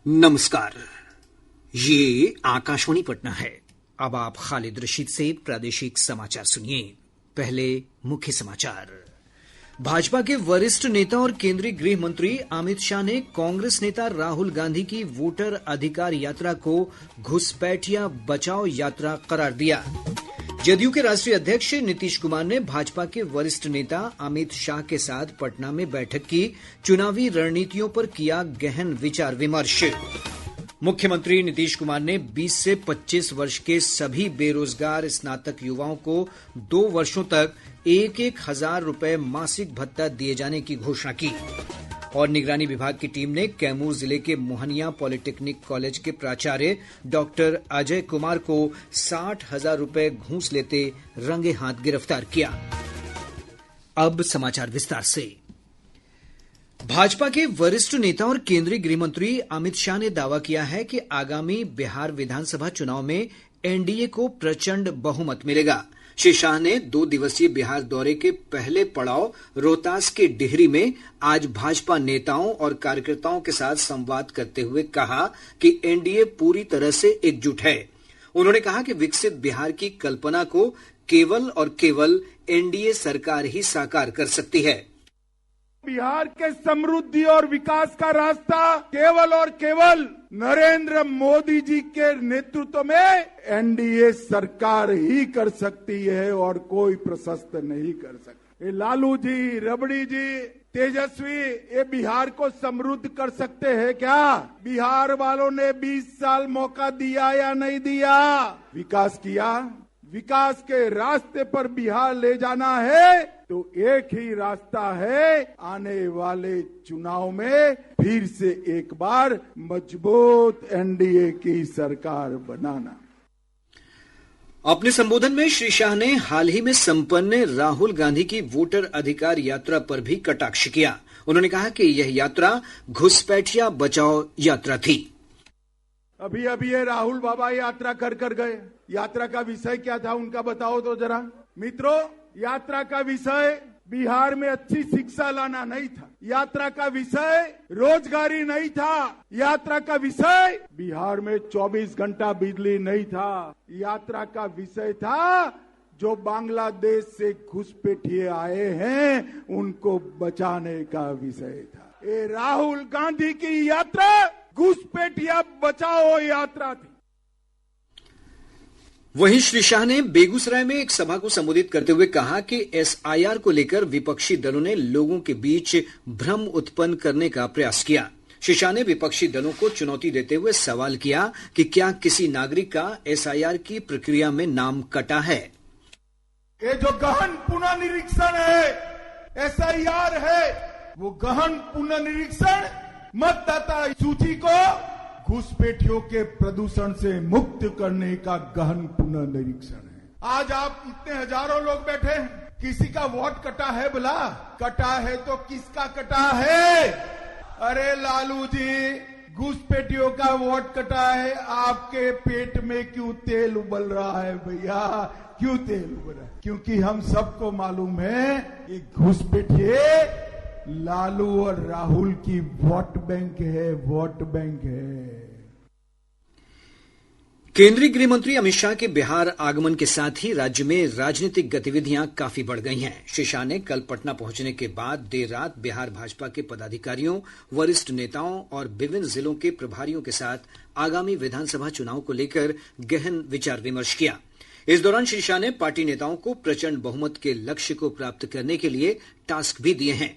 नमस्कार। ये आकाशवाणी पटना है। अब आप खालिद रशीद से प्रादेशिक समाचार सुनिए। पहले मुख्य समाचार। भाजपा के वरिष्ठ नेता और केंद्रीय गृह मंत्री अमित शाह ने कांग्रेस नेता राहुल गांधी की वोटर अधिकार यात्रा को घुसपैठिया बचाओ यात्रा करार दिया। जदयू के राष्ट्रीय अध्यक्ष नीतीश कुमार ने भाजपा के वरिष्ठ नेता अमित शाह के साथ पटना में बैठक की। चुनावी रणनीतियों पर किया गहन विचार विमर्श। मुख्यमंत्री नीतीश कुमार ने 20 से 25 वर्ष के सभी बेरोजगार स्नातक युवाओं को 2 वर्षों तक 1,000 रुपए मासिक भत्ता दिए जाने की घोषणा की। और निगरानी विभाग की टीम ने कैमूर जिले के मोहनिया पॉलिटेक्निक कॉलेज के प्राचार्य डॉक्टर अजय कुमार को 60,000 रुपए घूस लेते रंगे हाथ गिरफ्तार किया। अब समाचार विस्तार से। भाजपा के वरिष्ठ नेता और केंद्रीय गृह मंत्री अमित शाह ने दावा किया है कि आगामी बिहार विधानसभा चुनाव में एनडीए को प्रचंड बहुमत मिलेगा। श्री शाह ने 2 दिवसीय बिहार दौरे के पहले पड़ाव रोहतास के डिहरी में आज भाजपा नेताओं और कार्यकर्ताओं के साथ संवाद करते हुए कहा कि एनडीए पूरी तरह से एकजुट है। उन्होंने कहा कि विकसित बिहार की कल्पना को केवल और केवल एनडीए सरकार ही साकार कर सकती है। बिहार के समृद्धि और विकास का रास्ता केवल और केवल नरेंद्र मोदी जी के नेतृत्व में एनडीए सरकार ही कर सकती है और कोई प्रशस्त नहीं कर सकता। ये लालू जी, रबड़ी जी, तेजस्वी ये बिहार को समृद्ध कर सकते हैं क्या? बिहार वालों ने 20 साल मौका दिया या नहीं दिया? विकास किया। विकास के रास्ते पर बिहार ले जाना है तो एक ही रास्ता है, आने वाले चुनाव में फिर से एक बार मजबूत एनडीए की सरकार बनाना। अपने संबोधन में श्री शाह ने हाल ही में संपन्न राहुल गांधी की वोटर अधिकार यात्रा पर भी कटाक्ष किया। उन्होंने कहा कि यह यात्रा घुसपैठिया बचाओ यात्रा थी। अभी ये राहुल बाबा यात्रा कर गए। यात्रा का विषय क्या था उनका बताओ तो जरा। मित्रों, यात्रा का विषय बिहार में अच्छी शिक्षा लाना नहीं था। यात्रा का विषय रोजगारी नहीं था। यात्रा का विषय बिहार में 24 घंटा बिजली नहीं था। यात्रा का विषय था जो बांग्लादेश से घुसपैठिए आए हैं उनको बचाने का विषय था। ये राहुल गांधी की यात्रा घुसपैठिया बचाओ यात्रा थी। वहीं श्री शाह ने बेगूसराय में एक सभा को संबोधित करते हुए कहा कि एसआईआर को लेकर विपक्षी दलों ने लोगों के बीच भ्रम उत्पन्न करने का प्रयास किया। श्री शाह ने विपक्षी दलों को चुनौती देते हुए सवाल किया कि क्या किसी नागरिक का एसआईआर की प्रक्रिया में नाम कटा है। ये जो गहन पुनर्निरीक्षण है, एसआईआर है, वो गहन पुनर्निरीक्षण मतदाता सूची को घुसपैठियों के प्रदूषण से मुक्त करने का गहन पुनर्निरीक्षण है। आज आप इतने हजारों लोग बैठे हैं, किसी का वोट कटा है बोला? कटा है तो किसका कटा है? अरे लालू जी, घुसपैठियों का वोट कटा है, आपके पेट में क्यों तेल उबल रहा है भैया? क्यों तेल उबल रहा है? क्योंकि हम सबको मालूम है कि घुसपैठिए लालू और राहुल की वोट बैंक है, वोट बैंक है। केंद्रीय गृह मंत्री अमित शाह के बिहार आगमन के साथ ही राज्य में राजनीतिक गतिविधियां काफी बढ़ गई हैं। श्री शाह ने कल पटना पहुंचने के बाद देर रात बिहार भाजपा के पदाधिकारियों, वरिष्ठ नेताओं और विभिन्न जिलों के प्रभारियों के साथ आगामी विधानसभा चुनाव को लेकर गहन विचार विमर्श किया। इस दौरान श्री शाह ने पार्टी नेताओं को प्रचंड बहुमत के लक्ष्य को प्राप्त करने के लिए टास्क भी दिए हैं।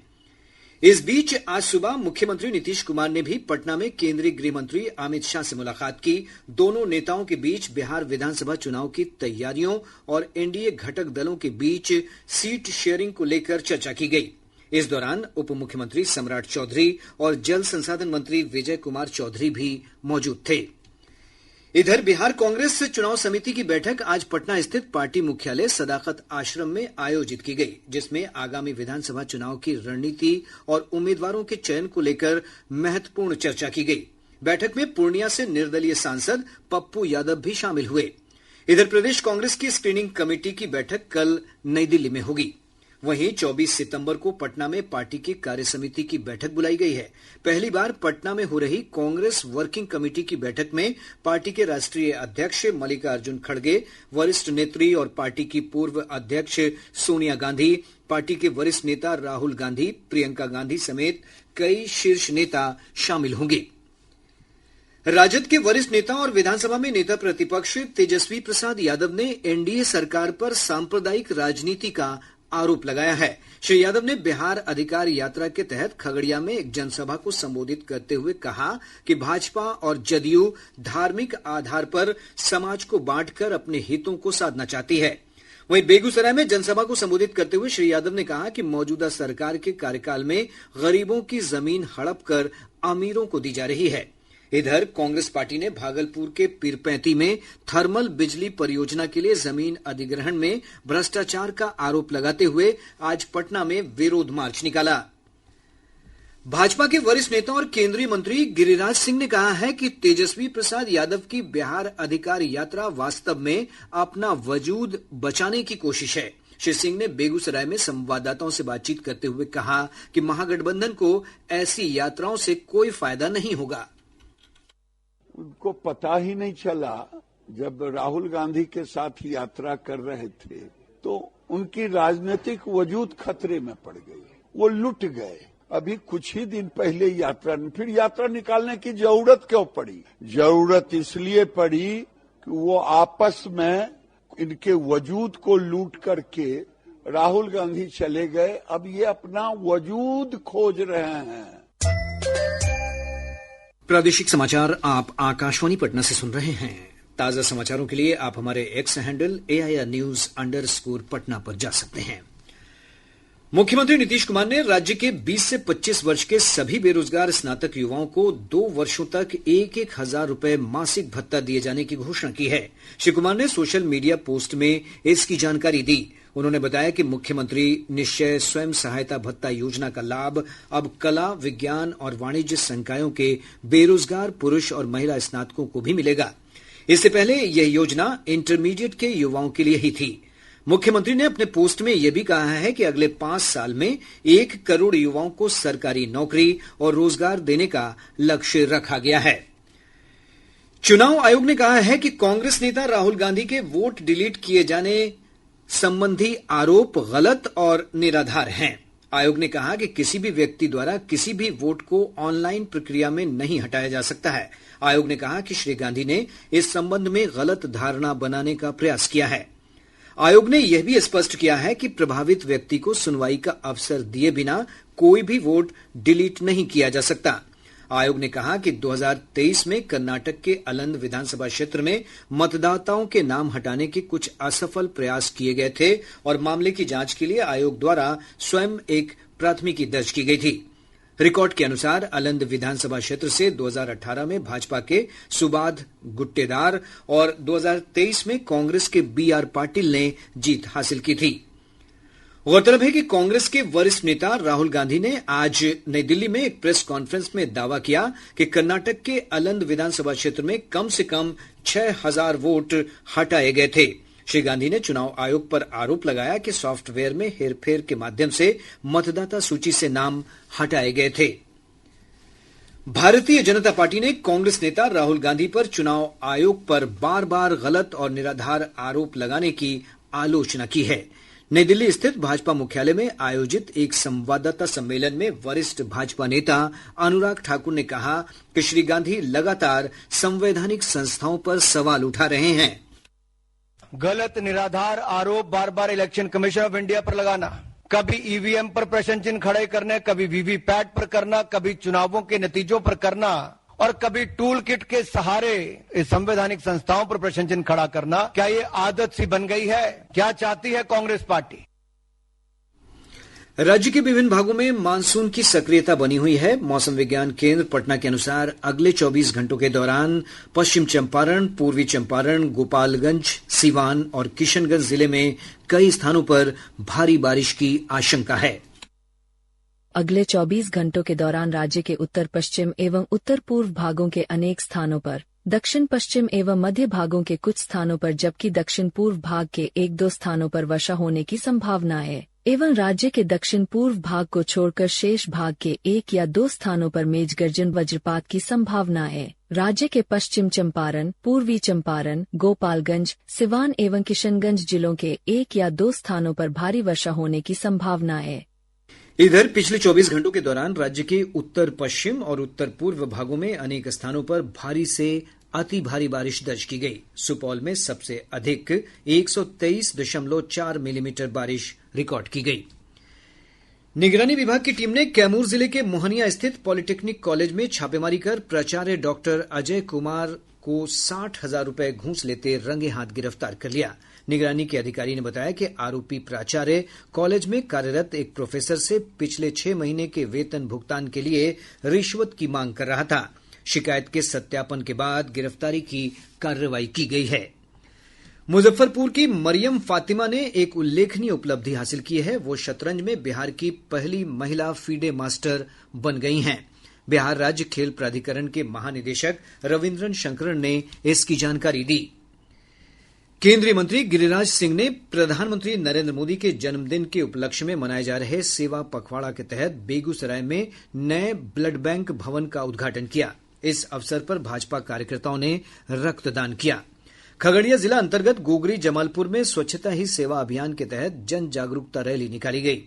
इस बीच आज सुबह मुख्यमंत्री नीतीश कुमार ने भी पटना में केंद्रीय गृह मंत्री अमित शाह से मुलाकात की। दोनों नेताओं के बीच बिहार विधानसभा चुनाव की तैयारियों और एनडीए घटक दलों के बीच सीट शेयरिंग को लेकर चर्चा की गई। इस दौरान उप मुख्यमंत्री सम्राट चौधरी और जल संसाधन मंत्री विजय कुमार चौधरी भी मौजूद थे। इधर बिहार कांग्रेस चुनाव समिति की बैठक आज पटना स्थित पार्टी मुख्यालय सदाकत आश्रम में आयोजित की गई, जिसमें आगामी विधानसभा चुनाव की रणनीति और उम्मीदवारों के चयन को लेकर महत्वपूर्ण चर्चा की गई। बैठक में पूर्णिया से निर्दलीय सांसद पप्पू यादव भी शामिल हुए। इधर प्रदेश कांग्रेस की स्क्रीनिंग कमेटी की बैठक कल नई दिल्ली में होगी। वहीं 24 सितंबर को पटना में पार्टी की कार्यसमिति की बैठक बुलाई गई है। पहली बार पटना में हो रही कांग्रेस वर्किंग कमेटी की बैठक में पार्टी के राष्ट्रीय अध्यक्ष मल्लिकार्जुन खड़गे, वरिष्ठ नेत्री और पार्टी की पूर्व अध्यक्ष सोनिया गांधी, पार्टी के वरिष्ठ नेता राहुल गांधी, प्रियंका गांधी समेत कई शीर्ष नेता शामिल होंगे। राजद के वरिष्ठ नेता और विधानसभा में नेता प्रतिपक्ष तेजस्वी प्रसाद यादव ने एनडीए सरकार पर सांप्रदायिक राजनीति का आरोप लगाया है। श्री यादव ने बिहार अधिकार यात्रा के तहत खगड़िया में एक जनसभा को संबोधित करते हुए कहा कि भाजपा और जदयू धार्मिक आधार पर समाज को बांटकर अपने हितों को साधना चाहती है। वहीं बेगूसराय में जनसभा को संबोधित करते हुए श्री यादव ने कहा कि मौजूदा सरकार के कार्यकाल में गरीबों की जमीन हड़प कर अमीरों को दी जा रही है। इधर कांग्रेस पार्टी ने भागलपुर के पीरपैंती में थर्मल बिजली परियोजना के लिए जमीन अधिग्रहण में भ्रष्टाचार का आरोप लगाते हुए आज पटना में विरोध मार्च निकाला। भाजपा के वरिष्ठ नेता और केंद्रीय मंत्री गिरिराज सिंह ने कहा है कि तेजस्वी प्रसाद यादव की बिहार अधिकार यात्रा वास्तव में अपना वजूद बचाने की कोशिश है। श्री सिंह ने बेगूसराय में संवाददाताओं से बातचीत करते हुए कहा कि महागठबंधन को ऐसी यात्राओं से कोई फायदा नहीं होगा। उनको पता ही नहीं चला, जब राहुल गांधी के साथ यात्रा कर रहे थे तो उनकी राजनीतिक वजूद खतरे में पड़ गई, वो लुट गए। अभी कुछ ही दिन पहले फिर यात्रा निकालने की जरूरत क्यों पड़ी? जरूरत इसलिए पड़ी कि वो आपस में इनके वजूद को लूट करके राहुल गांधी चले गए। अब ये अपना वजूद खोज रहे हैं। प्रादेशिक समाचार आप आकाशवाणी पटना से सुन रहे हैं। ताजा समाचारों के लिए आप हमारे एक्स हैंडल AIR_News_पटना पर जा सकते हैं। मुख्यमंत्री नीतीश कुमार ने राज्य के 20 से 25 वर्ष के सभी बेरोजगार स्नातक युवाओं को 2 वर्षों तक 1,000 रुपए मासिक भत्ता दिए जाने की घोषणा की है। श्री कुमार ने सोशल मीडिया पोस्ट में इसकी जानकारी दी। उन्होंने बताया कि मुख्यमंत्री निश्चय स्वयं सहायता भत्ता योजना का लाभ अब कला, विज्ञान और वाणिज्य संकायों के बेरोजगार पुरुष और महिला स्नातकों को भी मिलेगा। इससे पहले यह योजना इंटरमीडिएट के युवाओं के लिए ही थी। मुख्यमंत्री ने अपने पोस्ट में यह भी कहा है कि अगले 5 साल में 1 करोड़ युवाओं को सरकारी नौकरी और रोजगार देने का लक्ष्य रखा गया है। चुनाव आयोग ने कहा है कि कांग्रेस नेता राहुल गांधी के वोट डिलीट किए जाने संबंधी आरोप गलत और निराधार हैं। आयोग ने कहा कि किसी भी व्यक्ति द्वारा किसी भी वोट को ऑनलाइन प्रक्रिया में नहीं हटाया जा सकता है। आयोग ने कहा कि श्री गांधी ने इस संबंध में गलत धारणा बनाने का प्रयास किया है। आयोग ने यह भी स्पष्ट किया है कि प्रभावित व्यक्ति को सुनवाई का अवसर दिए बिना कोई भी वोट डिलीट नहीं किया जा सकता। आयोग ने कहा कि 2023 में कर्नाटक के अलंद विधानसभा क्षेत्र में मतदाताओं के नाम हटाने के कुछ असफल प्रयास किए गए थे और मामले की जांच के लिए आयोग द्वारा स्वयं एक प्राथमिकी दर्ज की गई थी। रिकॉर्ड के अनुसार अलंद विधानसभा क्षेत्र से 2018 में भाजपा के सुबाध गुट्टेदार और 2023 में कांग्रेस के BR पाटिल ने जीत हासिल की थी। गौरतलब है कि कांग्रेस के वरिष्ठ नेता राहुल गांधी ने आज नई दिल्ली में एक प्रेस कॉन्फ्रेंस में दावा किया कि कर्नाटक के अलंद विधानसभा क्षेत्र में कम से कम 6,000 वोट हटाए गए थे। श्री गांधी ने चुनाव आयोग पर आरोप लगाया कि सॉफ्टवेयर में हेरफेर के माध्यम से मतदाता सूची से नाम हटाए गए थे। भारतीय जनता पार्टी ने कांग्रेस नेता राहुल गांधी पर चुनाव आयोग पर बार बार गलत और निराधार आरोप लगाने की आलोचना की है। नई दिल्ली स्थित भाजपा मुख्यालय में आयोजित एक संवाददाता सम्मेलन में वरिष्ठ भाजपा नेता अनुराग ठाकुर ने कहा कि श्री गांधी लगातार संवैधानिक संस्थाओं पर सवाल उठा रहे हैं। गलत निराधार आरोप बार बार इलेक्शन कमीशन ऑफ इंडिया पर लगाना, कभी ईवीएम पर प्रश्न चिन्ह खड़े करने, कभी वीवीपैट पर करना, कभी चुनावों के नतीजों पर करना और कभी टूल किट के सहारे इस संवैधानिक संस्थाओं पर प्रश्न चिन्ह खड़ा करना, क्या ये आदत सी बन गई है? क्या चाहती है कांग्रेस पार्टी? राज्य के विभिन्न भागों में मानसून की सक्रियता बनी हुई है। मौसम विज्ञान केंद्र पटना के अनुसार अगले 24 घंटों के दौरान पश्चिम चंपारण, पूर्वी चंपारण, गोपालगंज, सीवान और किशनगंज जिले में कई स्थानों पर भारी बारिश की आशंका है। अगले 24 घंटों के दौरान राज्य के उत्तर पश्चिम एवं उत्तर पूर्व भागों के अनेक स्थानों पर, दक्षिण पश्चिम एवं मध्य भागों के कुछ स्थानों पर जबकि दक्षिण पूर्व भाग के 1-2 स्थानों पर वर्षा होने की संभावना है। एवं राज्य के दक्षिण पूर्व भाग को छोड़कर शेष भाग के 1 या 2 स्थानों पर मेघ गर्जन वज्रपात की संभावना है। राज्य के पश्चिम चंपारण, पूर्वी चंपारण, गोपालगंज, सिवान एवं किशनगंज जिलों के 1 या 2 स्थानों पर भारी वर्षा होने की संभावना है। इधर पिछले 24 घंटों के दौरान राज्य के उत्तर पश्चिम और उत्तर पूर्व भागों में अनेक स्थानों पर भारी से अति भारी बारिश दर्ज की गई। सुपौल में सबसे अधिक 123.4 मिलीमीटर बारिश रिकॉर्ड की गई। निगरानी विभाग की टीम ने कैमूर जिले के मोहनिया स्थित पॉलिटेक्निक कॉलेज में छापेमारी कर प्राचार्य डॉक्टर अजय कुमार को 60,000 रुपए घूस लेते रंगे हाथ गिरफ्तार कर लिया। निगरानी के अधिकारी ने बताया कि आरोपी प्राचार्य कॉलेज में कार्यरत एक प्रोफेसर से पिछले 6 महीने के वेतन भुगतान के लिए रिश्वत की मांग कर रहा था। शिकायत के सत्यापन के बाद गिरफ्तारी की कार्रवाई की गई है। मुजफ्फरपुर की मरियम फातिमा ने एक उल्लेखनीय उपलब्धि हासिल की है। वो शतरंज में बिहार की पहली महिला फीडे मास्टर बन गई हैं। बिहार राज्य खेल प्राधिकरण के महानिदेशक रविन्द्रन शंकरन ने इसकी जानकारी दी। केंद्रीय मंत्री गिरिराज सिंह ने प्रधानमंत्री नरेंद्र मोदी के जन्मदिन के उपलक्ष्य में मनाए जा रहे सेवा पखवाड़ा के तहत बेगूसराय में नए ब्लड बैंक भवन का उद्घाटन किया। इस अवसर पर भाजपा कार्यकर्ताओं ने रक्तदान किया। खगड़िया जिला अंतर्गत गोगरी जमालपुर में स्वच्छता ही सेवा अभियान के तहत जन जागरूकता रैली निकाली गई।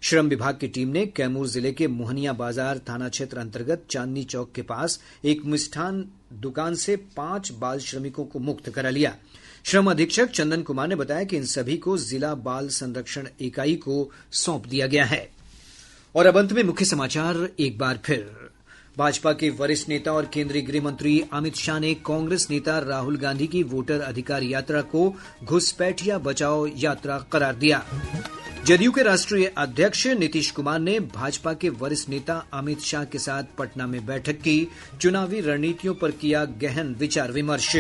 श्रम विभाग की टीम ने कैमूर जिले के मोहनिया बाजार थाना क्षेत्र अंतर्गत चांदनी चौक के पास एक मिष्ठान दुकान से 5 बाल श्रमिकों को मुक्त करा लिया। श्रम अधीक्षक चंदन कुमार ने बताया कि इन सभी को जिला बाल संरक्षण इकाई को सौंप दिया गया है। और अब अंत में मुख्य समाचार एक बार फिर। भाजपा के वरिष्ठ नेता और केंद्रीय गृह मंत्री अमित शाह ने कांग्रेस नेता राहुल गांधी की वोटर अधिकार यात्रा को घुसपैठिया बचाओ यात्रा करार दिया। जदयू के राष्ट्रीय अध्यक्ष नीतीश कुमार ने भाजपा के वरिष्ठ नेता अमित शाह के साथ पटना में बैठक की। चुनावी रणनीतियों पर किया गहन विचार विमर्श।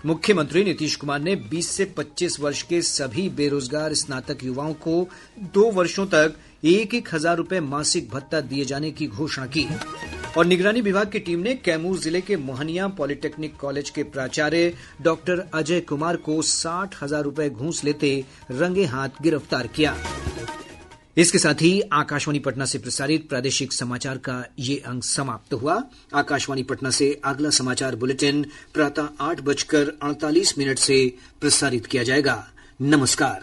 मुख्यमंत्री नीतीश कुमार ने 20 से 25 वर्ष के सभी बेरोजगार स्नातक युवाओं को 2 वर्षों तक 1,000 रुपए मासिक भत्ता दिए जाने की घोषणा की। और निगरानी विभाग की टीम ने कैमूर जिले के मोहनिया पॉलिटेक्निक कॉलेज के प्राचार्य डॉक्टर अजय कुमार को 60,000 रुपए घूस लेते रंगे हाथ गिरफ्तार किया। इसके साथ ही आकाशवाणी पटना से प्रसारित प्रादेशिक समाचार का ये अंक समाप्त हुआ। आकाशवाणी पटना से अगला समाचार बुलेटिन प्रातः 8:48 से प्रसारित किया जाएगा। नमस्कार।